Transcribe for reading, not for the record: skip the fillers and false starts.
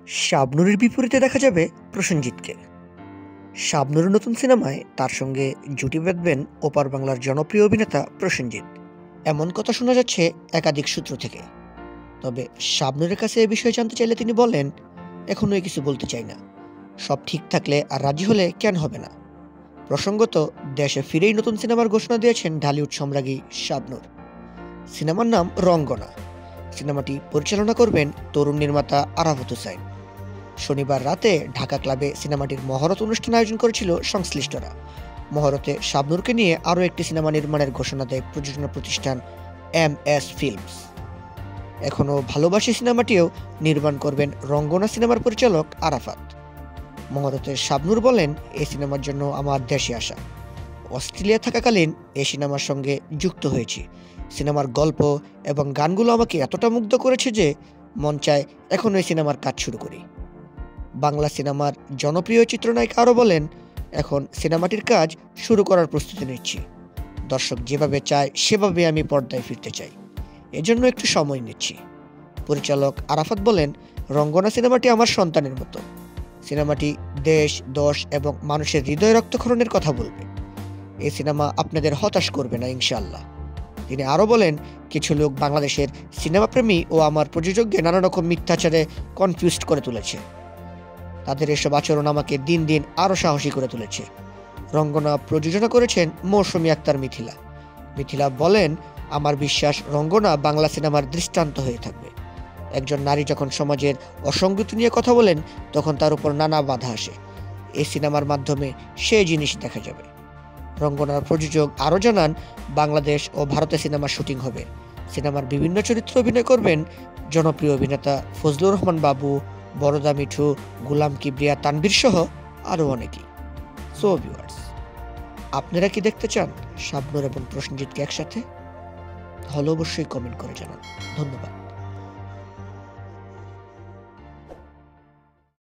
শাবনূরের বিপরীতে দেখা যাবে প্রসেনজিৎকে। শাবনূরের নতুন সিনেমায় তার সঙ্গে জুটি বাঁধবেন ওপার বাংলার জনপ্রিয় অভিনেতা প্রসেনজিৎ, এমন কথা শোনা যাচ্ছে একাধিক সূত্র থেকে। তবে শাবনূরের কাছে এ বিষয়ে জানতে চাইলে তিনি বলেন, এখনও কিছু বলতে চাই না, সব ঠিক থাকলে আর রাজি হলে কেন হবে না। প্রসঙ্গত, দেশে ফিরেই নতুন সিনেমার ঘোষণা দিয়েছেন ঢালিউড সম্রাজ্ঞী শাবনূর। সিনেমার নাম রঙ্গনা। সিনেমাটি পরিচালনা করবেন তরুণ নির্মাতা আরাফাত হুসাইন। শনিবার রাতে ঢাকা ক্লাবে সিনেমাটির মহরত অনুষ্ঠান আয়োজন করেছিল সংশ্লিষ্টরা। মহরতে শাবনূরকে নিয়ে আরও একটি সিনেমা নির্মাণের ঘোষণা দেয় প্রযোজনা প্রতিষ্ঠান MS ফিল্মস। এখনও ভালোবাসি সিনেমাটিও নির্মাণ করবেন রঙ্গনা সিনেমার পরিচালক আরাফাত। মহরতে শাবনূর বলেন, এই সিনেমার জন্য আমার দেশে আসা। অস্ট্রেলিয়া থাকাকালীন এই সিনেমার সঙ্গে যুক্ত হয়েছি। সিনেমার গল্প এবং গানগুলো আমাকে এতটা মুগ্ধ করেছে যে মন চায় এখন ওই সিনেমার কাজ শুরু করি। বাংলা সিনেমার জনপ্রিয় চিত্রনায়িকা আরও বলেন, এখন সিনেমাটির কাজ শুরু করার প্রস্তুতি নিচ্ছি। দর্শক যেভাবে চায় সেভাবে আমি পর্দায় ফিরতে চাই, এজন্য একটু সময় নিচ্ছি। পরিচালক আরাফাত বলেন, রঙ্গনা সিনেমাটি আমার সন্তানের মতো। সিনেমাটি দেশ, দশ এবং মানুষের হৃদয় রক্তক্ষরণের কথা বলবে। এই সিনেমা আপনাদের হতাশ করবে না ইনশাআল্লাহ। তিনি আরও বলেন, কিছু লোক বাংলাদেশের সিনেমাপ্রেমী ও আমার প্রযোজককে নানা রকম মিথ্যাচারে কনফিউজড করে তুলেছে। তাদের এসব আচরণ আমাকে দিন দিন আরও সাহসী করে তুলেছে। রঙ্গনা প্রযোজনা করেছেন মৌসুমী আক্তার মিথিলা। মিথিলা বলেন, আমার বিশ্বাস রঙ্গনা বাংলা সিনেমার দৃষ্টান্ত হয়ে থাকবে। একজন নারী যখন সমাজের অসঙ্গতি নিয়ে কথা বলেন, তখন তার উপর নানা বাধা আসে। এই সিনেমার মাধ্যমে সেই জিনিস দেখা যাবে। রঙ্গনার প্রযোজক আরও জানান, বাংলাদেশ ও ভারতে সিনেমার শুটিং হবে। সিনেমার বিভিন্ন চরিত্রে অভিনয় করবেন জনপ্রিয় অভিনেতা ফজলুর রহমান বাবু, বরদা মিঠু, গুলাম কিবরিয়া তানভীর সহ আরও অনেকেই। সো ভিউয়ার্স, আপনারা কি দেখতে চান শাবনূর এবং প্রসেনজিৎকে একসাথে? তাহলে অবশ্যই কমেন্ট করে জানান। ধন্যবাদ।